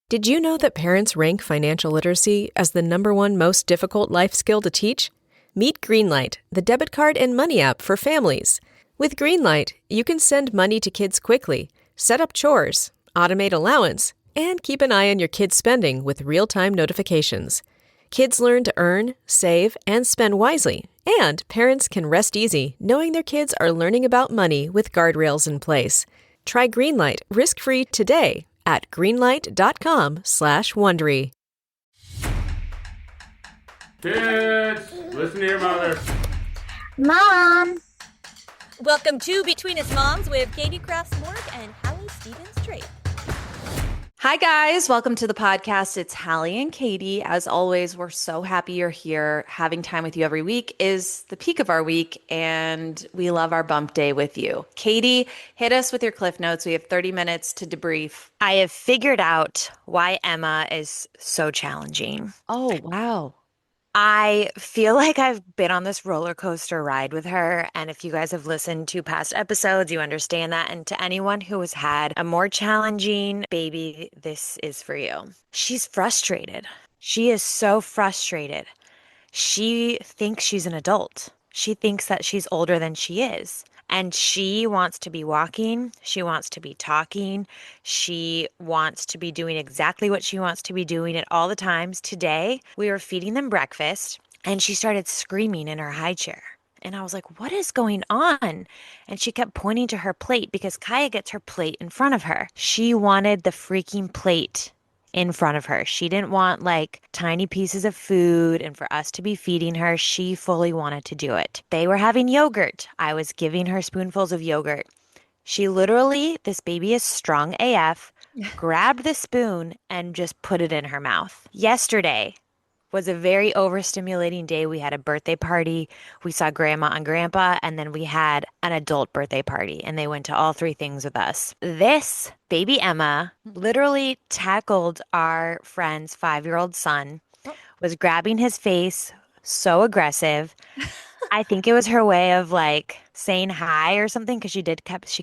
Did you know that parents rank financial literacy as the #1 most difficult life skill to teach? Meet Greenlight, the debit card and money app for families. With Greenlight, you can send money to kids quickly, set up chores, automate allowance, and keep an eye on your kids' spending with real-time notifications. Kids learn to earn, save, and spend wisely, and parents can rest easy knowing their kids are learning about money with guardrails in place. Try Greenlight risk-free today at greenlight.com/Wondery. Kids, listen to your mother. Mom! Welcome to Between Us Moms with Katie Crafts-Morg and Hallie Stevens-Drake. Hi, guys. Welcome to the podcast. It's Hallie and Katie. As always, we're so happy you're here. Having time with you every week is the peak of our week, and we love our bump day with you. Katie, hit us with your Cliff Notes. We have 30 minutes to debrief. I have figured out why Emma is so challenging. Oh, wow. I feel like I've been on this roller coaster ride with her. And if you guys have listened to past episodes, you understand that. And to anyone who has had a more challenging baby, this is for you. She's frustrated. She is so frustrated. She thinks she's an adult. She thinks that she's older than she is. And she wants to be walking. She wants to be talking. She wants to be doing exactly what she wants to be doing at all the times. Today, we were feeding them breakfast, and she started screaming in her high chair. And I was like, what is going on? And she kept pointing to her plate because Kaia gets her plate in front of her. She wanted the freaking plate in front of her. She didn't want like tiny pieces of food and for us to be feeding her. She fully wanted to do it. They were having yogurt. I was giving her spoonfuls of yogurt. She literally, this baby is strong AF, grabbed the spoon and just put it in her mouth. Yesterday was a very overstimulating day. We had a birthday party. We saw grandma and grandpa, and then we had an adult birthday party, and they went to all three things with us. This baby Emma literally tackled our friend's 5-year-old son, was grabbing his face, so aggressive. I think it was her way of like saying hi or something because she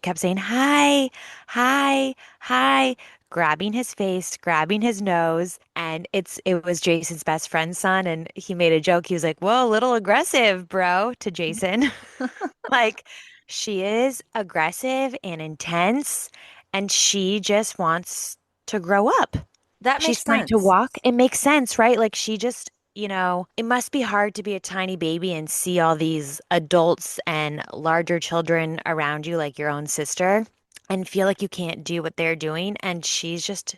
kept saying hi, hi, hi, grabbing his face, grabbing his nose, and it was Jason's best friend's son, and he made a joke. He was like, "Whoa, a little aggressive, bro," to Jason. Like she is aggressive and intense, and she just wants to grow up. That She's makes trying to sense. walk. It makes sense, right? Like she just, it must be hard to be a tiny baby and see all these adults and larger children around you, like your own sister, and feel like you can't do what they're doing. And she's just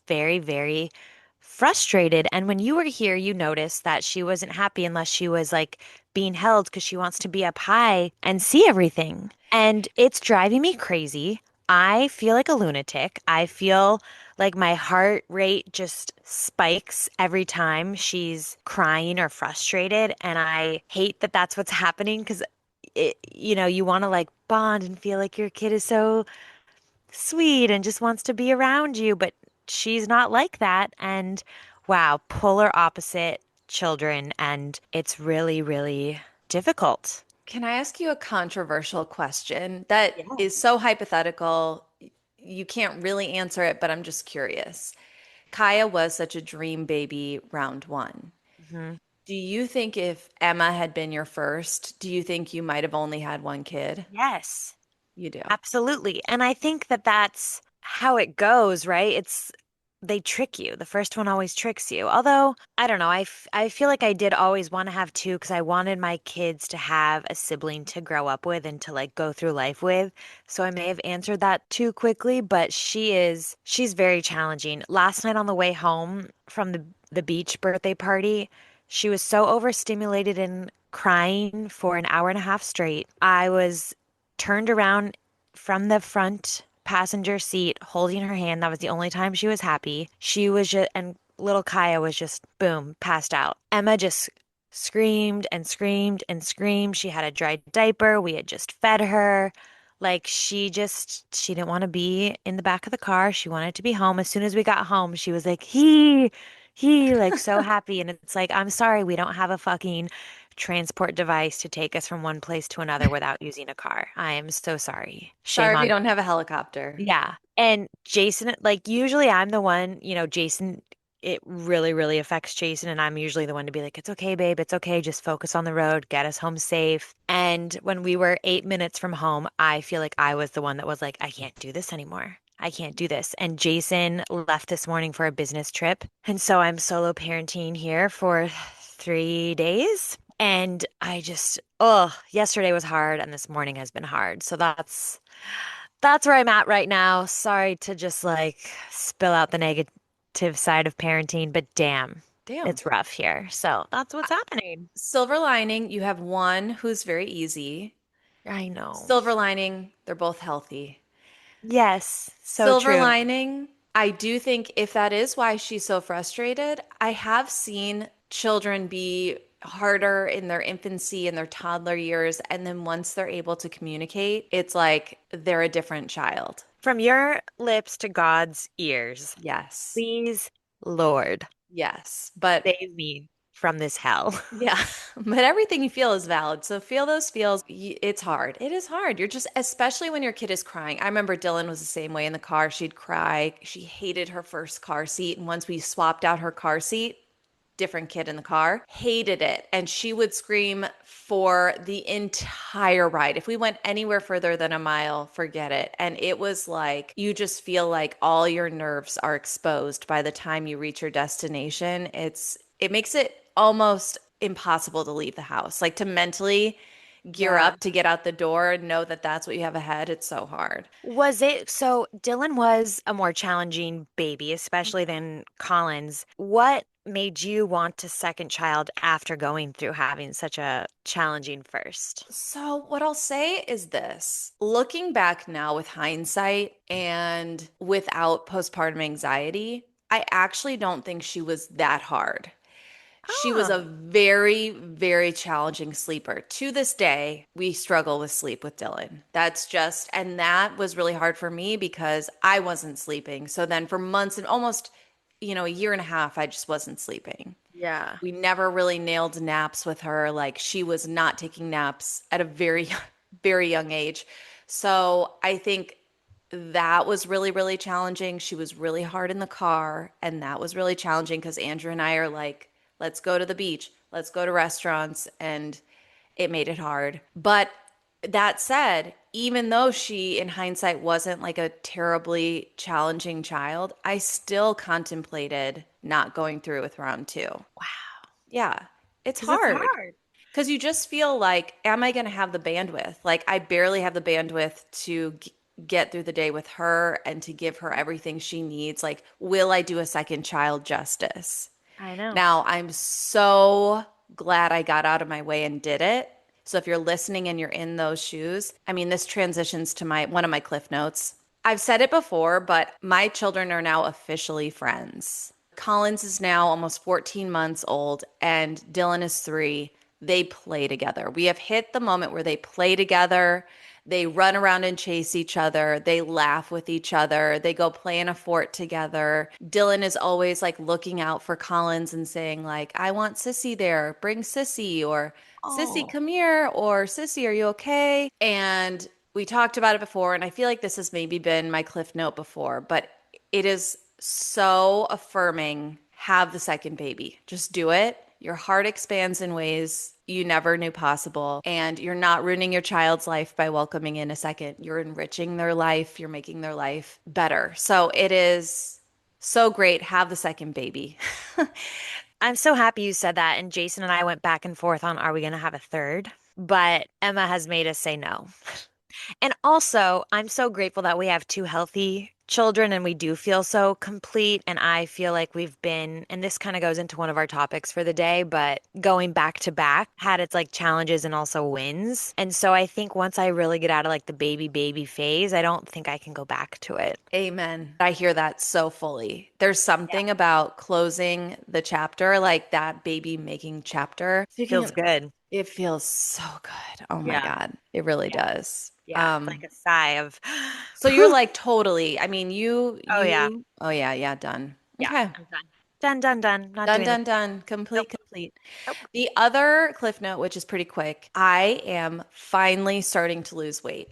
very, very frustrated. And when you were here, you noticed that she wasn't happy unless she was like being held because she wants to be up high and see everything. And it's driving me crazy. I feel like a lunatic. I feel like my heart rate just spikes every time she's crying or frustrated. And I hate that that's what's happening because you want to like bond and feel like your kid is so sweet and just wants to be around you, but she's not like that. And wow, polar opposite children. And it's really, really difficult. Can I ask you a controversial question that Yeah. is so hypothetical? You can't really answer it, but I'm just curious. Kaia was such a dream baby round one. hmm Do you think if Emma had been your first, do you think you might have only had one kid? Yes. You do. Absolutely. And I think that that's how it goes, right? They trick you. The first one always tricks you. Although, I don't know, I feel like I did always want to have two because I wanted my kids to have a sibling to grow up with and to like go through life with. So I may have answered that too quickly, but she's very challenging. Last night on the way home from the beach birthday party, she was so overstimulated and crying for an hour and a half straight. I was turned around from the front passenger seat holding her hand. That was the only time she was happy. She was just, and little Kaia was just, boom, passed out. Emma just screamed and screamed and screamed. She had a dry diaper. We had just fed her. Like she didn't want to be in the back of the car. She wanted to be home. As soon as we got home, she was like, like so happy. And it's like, I'm sorry, we don't have a fucking transport device to take us from one place to another without using a car. I am so sorry. Shame Sorry, we on don't have a helicopter. yeah. And Jason, like usually I'm the one, Jason, it really, really affects Jason. And I'm usually the one to be like, it's okay, babe. It's okay. Just focus on the road, get us home safe. And when we were 8 minutes from home, I feel like I was the one that was like, I can't do this anymore. I can't do this. And Jason left this morning for a business trip. And so I'm solo parenting here for 3 days. And yesterday was hard and this morning has been hard. So that's where I'm at right now. Sorry to just like spill out the negative side of parenting, but damn, Damn. it's rough here. So that's what's happening. Silver lining, you have one who's very easy. I know. Silver lining, they're both healthy. Yes, so Silver true. lining, I do think if that is why she's so frustrated, I have seen children be harder in their infancy and their toddler years. And then once they're able to communicate, it's like they're a different child. From your lips to God's ears, Yes. please, Lord, Yes. But save me from this hell. yeah, but everything you feel is valid. So feel those feels. It's hard. It is hard. You're just, especially when your kid is crying. I remember Dylan was the same way in the car. She'd cry. She hated her first car seat. And once we swapped out her car seat, different kid in the car, hated it. And she would scream for the entire ride. If we went anywhere further than a mile, forget it. And it was like, you just feel like all your nerves are exposed by the time you reach your destination. It makes it almost impossible to leave the house, like to mentally gear Yeah. up to get out the door and know that that's what you have ahead. It's so hard. Was it so Dylan was a more challenging baby, especially than Collins. What made you want a second child after going through having such a challenging first? So, what I'll say is this looking back now with hindsight and without postpartum anxiety, I actually don't think she was that hard. She was Oh, a very, very challenging sleeper. To this day, we struggle with sleep with Dylan. And that was really hard for me because I wasn't sleeping. So then for months and almost, a year and a half, I just wasn't sleeping. yeah. We never really nailed naps with her. Like she was not taking naps at a very, very young age. So I think that was really, really challenging. She was really hard in the car. And that was really challenging because Andrew and I are like, let's go to the beach, let's go to restaurants. And it made it hard. But that said, even though she, in hindsight, wasn't like a terribly challenging child, I still contemplated not going through with round two. Wow. Yeah, it's Because it's hard hard. because you just feel like, am I going to have the bandwidth? Like, I barely have the bandwidth to get through the day with her and to give her everything she needs. Like, will I do a second child justice? I know. Now, I'm so glad I got out of my way and did it. So if you're listening and you're in those shoes, I mean, this transitions to my one of my cliff notes. I've said it before, but my children are now officially friends. Collins is now almost 14 months old and Dylan is 3. They play together. We have hit the moment where they play together. They run around and chase each other. They laugh with each other. They go play in a fort together. Dylan is always like looking out for Collins and saying like, I want Sissy there. Bring Sissy, or Sissy, Oh, come here, or Sissy, are you okay? And we talked about it before, and I feel like this has maybe been my cliff note before, but it is so affirming. Have the second baby. Just do it. Your heart expands in ways you never knew possible. And you're not ruining your child's life by welcoming in a second. You're enriching their life. You're making their life better. So it is so great. Have the second baby. I'm so happy you said that. And Jason and I went back and forth on are we going to have a third? But Emma has made us say no. And also, I'm so grateful that we have two healthy children and we do feel so complete. And I feel like we've been, and this kind of goes into one of our topics for the day, but going back to back had its like challenges and also wins. And so I think once I really get out of like the baby phase, I don't think I can go back to it. Amen. I hear that so fully. There's something about closing the chapter, like that baby making chapter. Speaking Feels of, good. it feels so good. Oh my Yeah. God. It really Yeah. does. Yeah. It's like a sigh of, So you're like totally, I mean, oh yeah. oh yeah, yeah, done. Yeah. Okay. I'm done. Done, done, done. Not Done, doing this. done, done. Nope. Complete, complete. Nope. The other cliff note, which is pretty quick, I am finally starting to lose weight.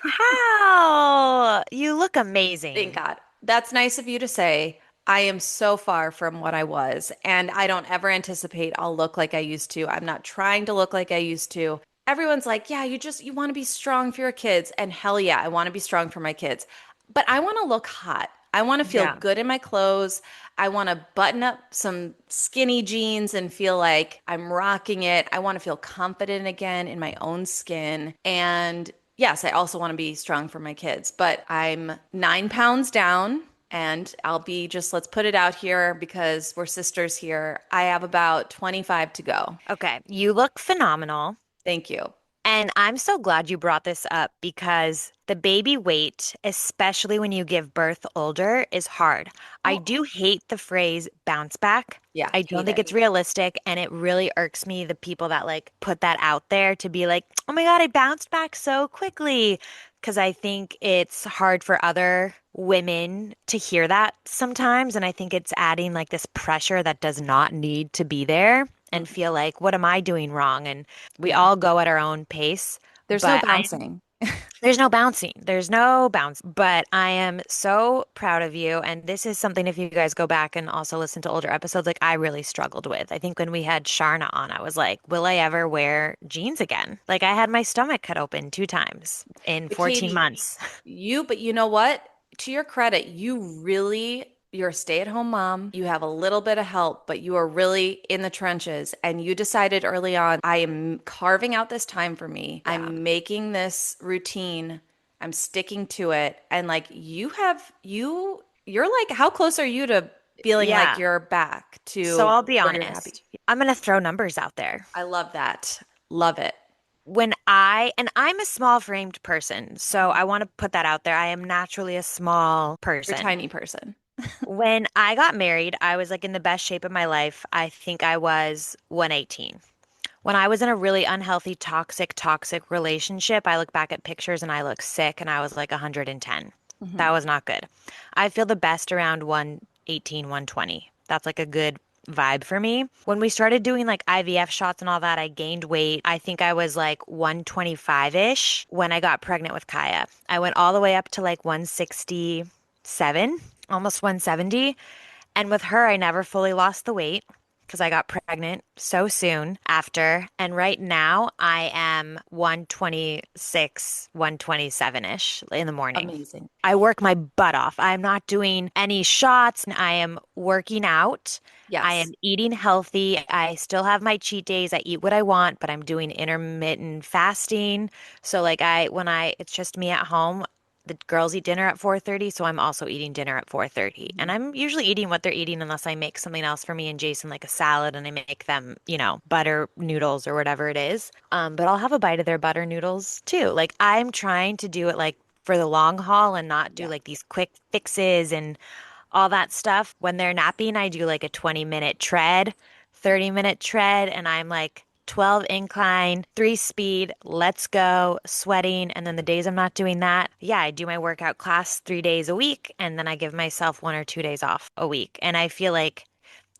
How? You look Thank amazing. God. That's nice of you to say. I am so far from what I was, and I don't ever anticipate I'll look like I used to. I'm not trying to look like I used to. Everyone's like, "Yeah, you want to be strong for your kids." And hell yeah, I want to be strong for my kids. But I want to look hot. I want to feel Yeah. good in my clothes. I want to button up some skinny jeans and feel like I'm rocking it. I want to feel confident again in my own skin. And yes, I also want to be strong for my kids, but I'm 9 pounds down and I'll be just, let's put it out here because we're sisters here. I have about 25 to go. Okay. You look phenomenal. Thank you. And I'm so glad you brought this up because the baby weight, especially when you give birth older, is hard. I Oh, do hate the phrase bounce back. yeah, I don't hate think it. it's realistic. And it really irks me, the people that like put that out there to be like, oh my God, I bounced back so quickly. Because I think it's hard for other women to hear that sometimes. And I think it's adding like this pressure that does not need to be there and Mm, feel like, what am I doing wrong? And we yeah, all go at our own pace, there's no but bouncing. there's no bouncing. There's no bounce. But I am so proud of you. And this is something, if you guys go back and also listen to older episodes, like I really struggled with. I think when we had Sharna on, I was like, will I ever wear jeans again? Like I had my stomach cut open 2 times in But 14 Katie, months. but you know what? To your credit, you're a stay-at-home mom. You have a little bit of help, but you are really in the trenches. And you decided early on, I am carving out this time for me. Yeah. I'm making this routine. I'm sticking to it. And like you're like, how close are you to feeling like Yeah. you're back So to I'll be where you're happy? honest. I'm going to throw numbers out there. I love that. Love it. And I'm a small framed person, so I want to put that out there. I am naturally a small You're a person. tiny person. When I got married, I was like in the best shape of my life. I think I was 118. When I was in a really unhealthy, toxic relationship, I look back at pictures and I look sick and I was like 110. Mhm. That was not good. I feel the best around 118, 120. That's like a good vibe for me. When we started doing like IVF shots and all that, I gained weight. I think I was like 125-ish when I got pregnant with Kaia. I went all the way up to like 167, almost 170. And with her, I never fully lost the weight because I got pregnant so soon after. And right now, I am 126, 127-ish in the morning. Amazing. I work my butt off. I'm not doing any shots. I am working out. I am Yes. eating healthy. I still have my cheat days. I eat what I want, but I'm doing intermittent fasting. So like it's just me at home, the girls eat dinner at 4:30, so I'm also eating dinner at 4:30. And Mhm. I'm usually eating what they're eating unless I make something else for me and Jason, like a salad, and I make them, butter noodles or whatever it is. But I'll have a bite of their butter noodles too. Like I'm trying to do it like for the long haul and not do Yeah. like these quick fixes and all that stuff. When they're napping, I do like a 20-minute tread, 30-minute tread, and I'm like 12 incline, 3 speed, let's go, sweating. And then the days I'm not doing that, yeah, I do my workout class 3 days a week, and then I give myself 1 or 2 days off a week. And I feel like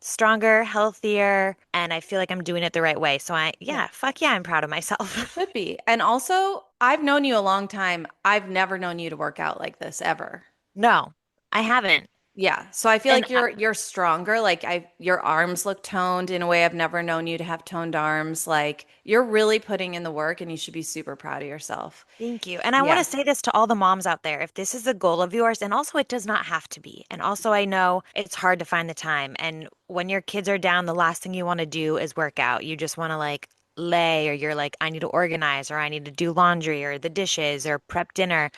stronger, healthier, and I feel like I'm doing it the right way. So Yeah. fuck yeah, I'm proud of You myself. should be. And also, I've known you a long time. I've never known you to work out like this ever. No, I haven't. Yeah. So I feel And like you're stronger. Like your arms look toned in a way I've never known you to have toned arms. Like you're really putting in the work and you should be super proud of yourself. Thank you. And I want to Yeah. say this to all the moms out there. If this is a goal of yours, and also it does not have to be. And also, I know it's hard to find the time. And when your kids are down, the last thing you want to do is work out. You just want to like lay, or you're like, I need to organize, or I need to do laundry, or the dishes, or prep dinner.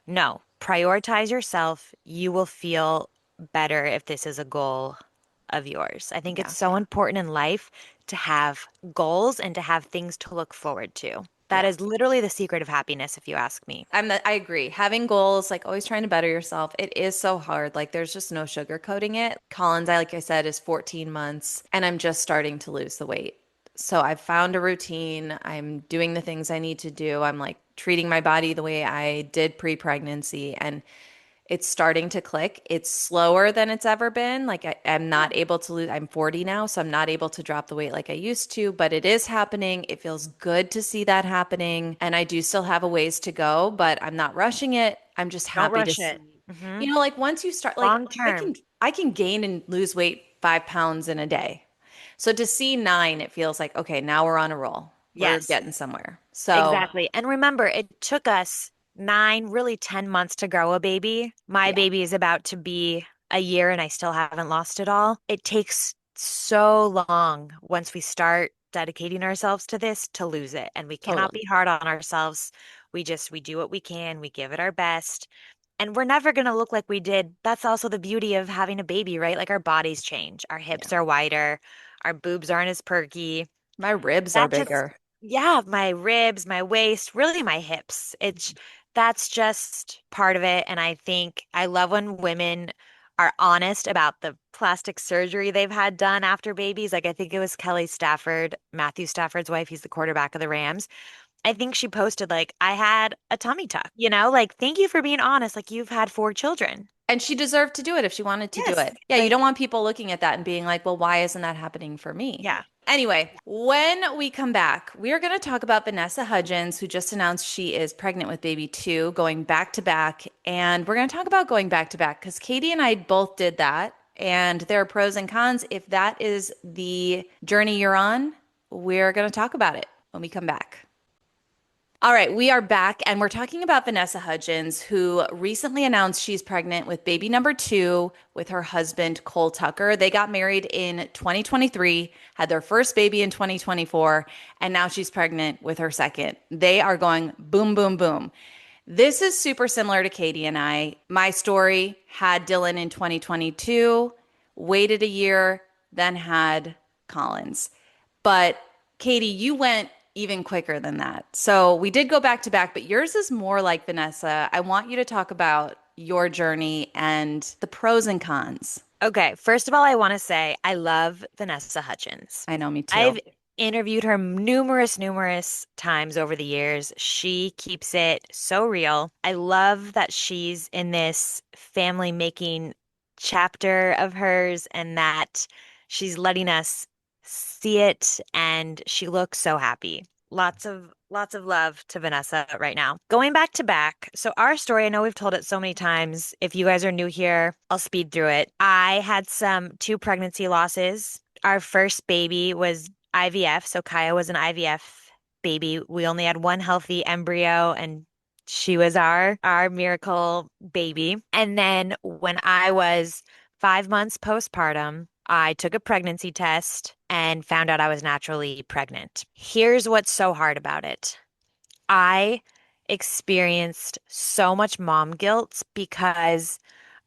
No, prioritize yourself. You will feel better if this is a goal of yours. I think it's Yeah. so important in life to have goals and to have things to look forward to. That Yeah. is literally the secret of happiness, if you ask me. I agree. Having goals, like always trying to better yourself, it is so hard. Like there's just no sugarcoating it. Collins, like I said, is 14 months and I'm just starting to lose the weight. So I've found a routine. I'm doing the things I need to do. I'm like treating my body the way I did pre-pregnancy and It's starting to click. It's slower than it's ever been. Like I'm Yeah. not able to lose, I'm 40 now, so I'm not able to drop the weight like I used to, but it is happening. It feels good to see that happening. And I do still have a ways to go, but I'm not rushing it. I'm just Don't happy to rush it. see. Hmm. You know, like once you start, like Long term. I can gain and lose weight 5 pounds in a day. So to see 9, it feels like, okay, now we're on a roll. We're Yes, getting somewhere. So exactly. And remember, it took us 9, really 10 months to grow a baby. My yeah, baby is about to be a year and I still haven't lost it all. It takes so long once we start dedicating ourselves to this to lose it. And we cannot totally. be hard on ourselves. We do what we can, we give it our best. And we're never going to look like we did. That's also the beauty of having a baby, right? Like our bodies change. Our hips Yeah. are wider, our boobs aren't as perky. My ribs are That just, bigger. yeah, my ribs, my waist, really my hips. That's just part of it. And I think I love when women are honest about the plastic surgery they've had done after babies. Like I think it was Kelly Stafford, Matthew Stafford's wife. He's the quarterback of the Rams. I think she posted like, I had a tummy tuck, like, thank you for being honest. Like you've had 4 children. And she deserved to do it if she wanted to do Yes. it. Yeah, you Like, don't want people looking at that and being like, well, why isn't that happening for me? yeah. Anyway, when we come back, we are going to talk about Vanessa Hudgens, who just announced she is pregnant with baby 2, going back to back. And we're going to talk about going back to back because Katie and I both did that. And there are pros and cons. If that is the journey you're on, we're going to talk about it when we come back. All right, we are back and we're talking about Vanessa Hudgens, who recently announced she's pregnant with baby number 2 with her husband, Cole Tucker. They got married in 2023, had their first baby in 2024, and now she's pregnant with her second. They are going boom, boom, boom. This is super similar to Katie and I. My story had Dylan in 2022, waited a year, then had Collins. But Katie, you went even quicker than that. So we did go back to back, but yours is more like Vanessa. I want you to talk about your journey and the pros and cons. Okay. First of all, I want to say I love Vanessa Hudgens. I know, me too. I've interviewed her numerous times over the years. She keeps it so real. I love that she's in this family making chapter of hers and that she's letting us see it and she looks so happy. Lots of love to Vanessa right now. Going back to back. So our story, I know we've told it so many times. If you guys are new here, I'll speed through it. I had some 2 pregnancy losses. Our first baby was IVF, so Kaia was an IVF baby. We only had one healthy embryo and she was our miracle baby. And then when I was 5 months postpartum, I took a pregnancy test and found out I was naturally pregnant. Here's what's so hard about it. I experienced so much mom guilt because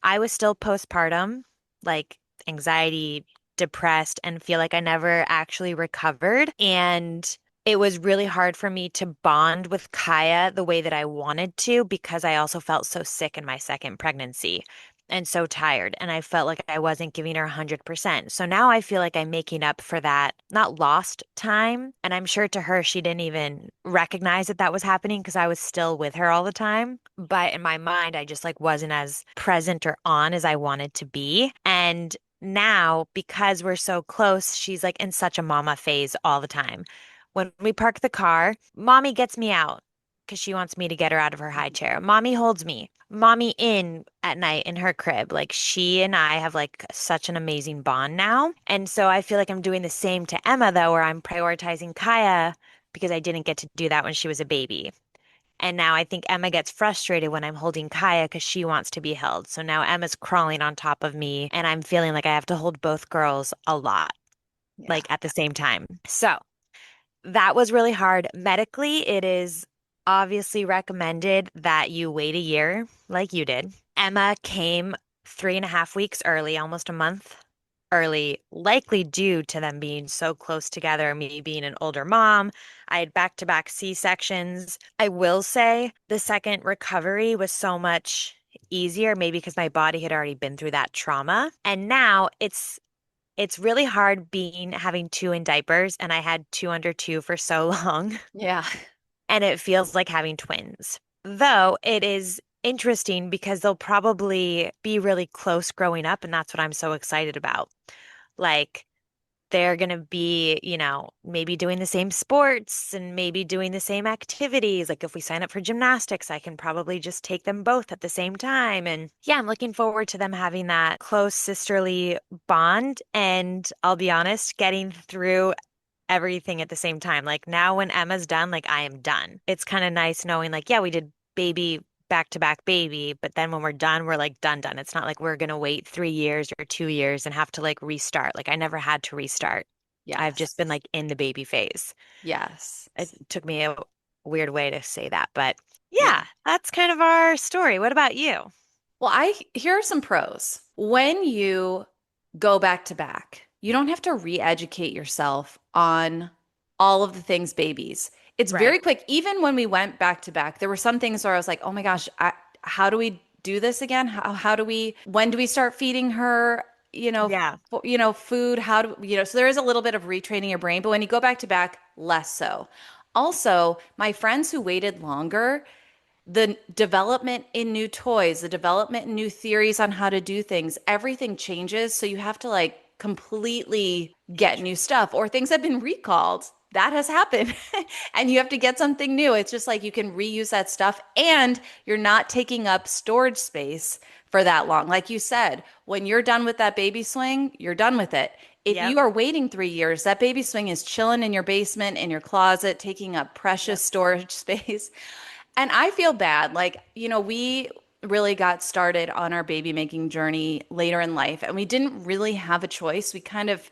I was still postpartum, like anxiety, depressed, and feel like I never actually recovered. And it was really hard for me to bond with Kaia the way that I wanted to because I also felt so sick in my second pregnancy and so tired. And I felt like I wasn't giving her 100%. So now I feel like I'm making up for that, not lost time. And I'm sure to her, she didn't even recognize that that was happening because I was still with her all the time. But in my mind, I just like wasn't as present or on as I wanted to be. And now, because we're so close, she's like in such a mama phase all the time. When we park the car, mommy gets me out because she wants me to get her out of her high chair. Mommy holds me. Mommy in at night in her crib. Like she and I have like such an amazing bond now. And so I feel like I'm doing the same to Emma though, where I'm prioritizing Kaia because I didn't get to do that when she was a baby. And now I think Emma gets frustrated when I'm holding Kaia because she wants to be held. So now Emma's crawling on top of me and I'm feeling like I have to hold both girls a lot, Yeah. like at the same time. So that was really hard. Medically, it is obviously recommended that you wait a year, like you did. Emma came 3.5 weeks early, almost a month early, likely due to them being so close together, me being an older mom. I had back-to-back C-sections. I will say the second recovery was so much easier, maybe because my body had already been through that trauma. And now it's really hard being having 2 in diapers, and I had 2 under 2 for so long, Yeah. and it feels like having twins. Though it is interesting because they'll probably be really close growing up, and that's what I'm so excited about. Like they're going to be, maybe doing the same sports and maybe doing the same activities. Like if we sign up for gymnastics, I can probably just take them both at the same time. And yeah, I'm looking forward to them having that close sisterly bond. And I'll be honest, getting through everything at the same time. Like now when Emma's done, like I am done. It's kind of nice knowing like, yeah, we did baby back to back baby, but then when we're done, we're like done, done. It's not like we're gonna wait 3 years or 2 years and have to like restart. Like I never had to restart. I've just been Yes. like in the baby phase. Yes. It took me a weird way to say that, but Yeah. yeah, that's kind of our story. What about you? Well, here are some pros. When you go back to back, you don't have to re-educate yourself on all of the things babies. It's Right. very quick. Even when we went back to back, there were some things where I was like, "Oh my gosh, how do we do this again? How do we when do we start feeding her, Yeah. food? How do, so there is a little bit of retraining your brain, but when you go back to back, less so. Also, my friends who waited longer, the development in new toys, the development in new theories on how to do things, everything changes. So you have to like completely get new stuff, or things have been recalled. That has happened. And you have to get something new. It's just like you can reuse that stuff and you're not taking up storage space for that long. Like you said, when you're done with that baby swing, you're done with it. If Yep. you are waiting 3 years, that baby swing is chilling in your basement, in your closet, taking up Yep. precious storage space. And I feel bad. Like, we really got started on our baby making journey later in life, and we didn't really have a choice. We kind of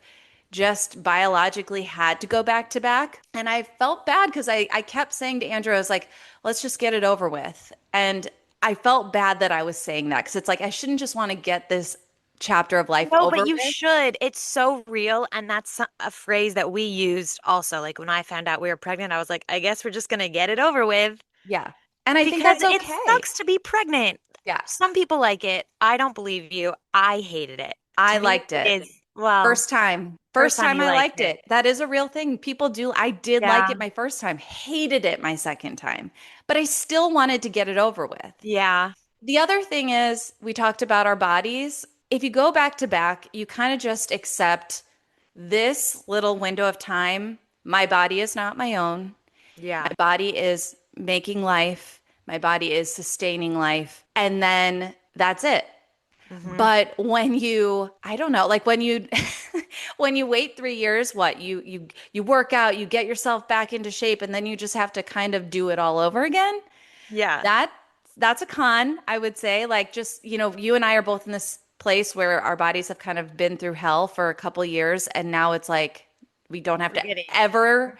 just biologically had to go back to back. And I felt bad because I kept saying to Andrew, I was like, let's just get it over with. And I felt bad that I was saying that because it's like, I shouldn't just want to get this chapter of life No, but over you with. should. It's so real. And that's a phrase that we used also. Like when I found out we were pregnant, I was like, I guess we're just going to get it over with Yeah. And I think because that's it okay. sucks to be pregnant. Yeah. Some people like it. I don't believe you. I hated it. To I me, liked it it. is, well, First time. first First time time you I liked liked it. it. That is a real thing. People do. I did like Yeah. it my first time, hated it my second time, but I still wanted to get it over with. Yeah. The other thing is, we talked about our bodies. If you go back to back, you kind of just accept this little window of time. My body is not my own. My Yeah. body is making life. My body is sustaining life. And then that's it. Hmm. But when I don't know, like when you when you wait 3 years, what you work out, you get yourself back into shape, and then you just have to kind of do it all over again. Yeah. That that's a con, I would say. Like just, you and I are both in this place where our bodies have kind of been through hell for a couple years, and now it's like we don't have We're to getting, ever,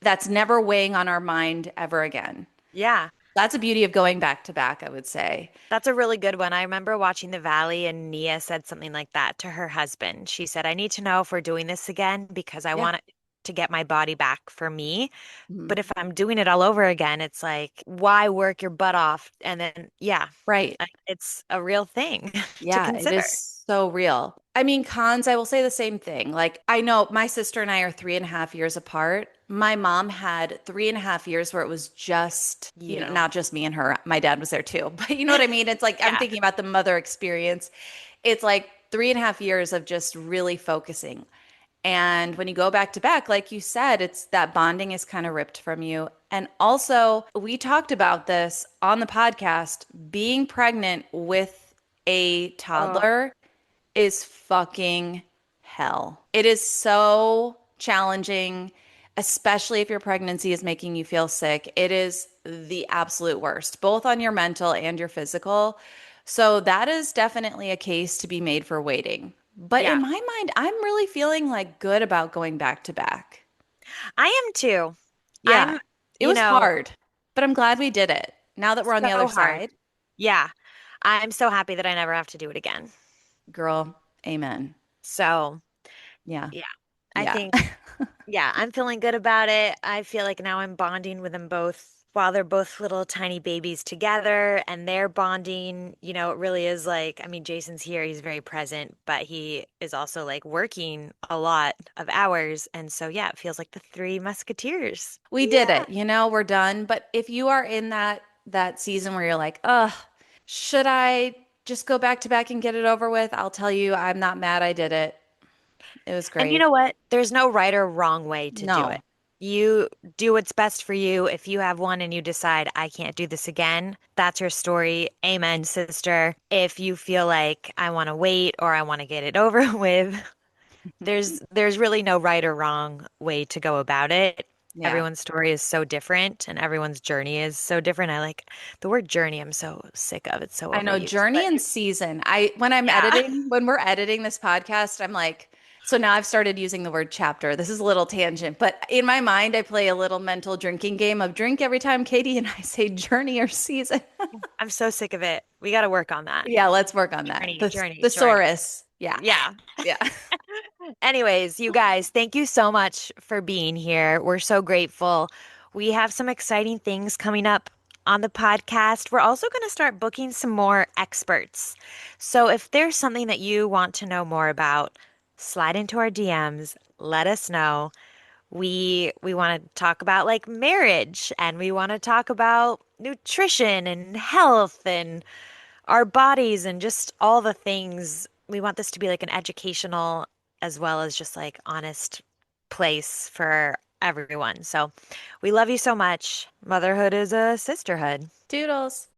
that's never weighing on our mind ever again. yeah. That's the beauty of going back to back, I would say. That's a really good one. I remember watching The Valley and Nia said something like that to her husband. She said, I need to know if we're doing this again because I Yeah. want to get my body back for me. Mhm. But if I'm doing it all over again, it's like, why work your butt off? And then, yeah, Right. it's a real thing to Yeah, it consider. is so real. I mean, cons, I will say the same thing. Like, I know my sister and I are 3.5 years apart. My mom had 3.5 years where it was just, You. not just me and her. My dad was there too. But you know what I mean? It's like, I'm Yeah. thinking about the mother experience. It's like 3.5 years of just really focusing. And when you go back to back, like you said, it's that bonding is kind of ripped from you. And also, we talked about this on the podcast. Being pregnant with a Oh, toddler is fucking hell. It is so challenging, especially if your pregnancy is making you feel sick. It is the absolute worst, both on your mental and your physical. So that is definitely a case to be made for waiting. But yeah. in my mind, I'm really feeling like good about going back to back. I am too. Yeah, I'm, it you was know, hard, but I'm glad we did it. Now that we're on the other so hard. side, Yeah. I'm so happy that I never have to do it again. girl, amen. So, Yeah, yeah, I yeah. think, yeah, I'm feeling good about it. I feel like now I'm bonding with them both while they're both little tiny babies together and they're bonding. It really is like, I mean, Jason's here, he's very present, but he is also like working a lot of hours. And so, yeah, it feels like the Three Musketeers. We did Yeah. it, we're done. But if you are in that season where you're like, ugh, Should I just go back to back and get it over with? I'll tell you, I'm not mad I did it. It was And you great. know what? There's no right or wrong way to do it. No. You do what's best for you. If you have one and you decide, I can't do this again, that's your story. Amen, sister. If you feel like I want to wait or I want to get it over with, there's really no right or wrong way to go about it. Yeah. Everyone's story is so different and everyone's journey is so different. I like the word journey. I'm so sick of it. So I know overused. journey But and season. yeah. When we're editing this podcast, I'm like, so now I've started using the word chapter. This is a little tangent, but in my mind, I play a little mental drinking game of drink every time Katie and I say journey or season. I'm so sick of it. We got to work on that. Yeah, let's work on that. Journey, journey, journey. Thesaurus. Yeah. Yeah. Yeah. Anyways, you guys, thank you so much for being here. We're so grateful. We have some exciting things coming up on the podcast. We're also going to start booking some more experts. So if there's something that you want to know more about, slide into our DMs, let us know. We want to talk about like marriage and we want to talk about nutrition and health and our bodies and just all the things. We want this to be like an educational as well as just like honest place for everyone. So we love you so much. Motherhood is a sisterhood. Doodles.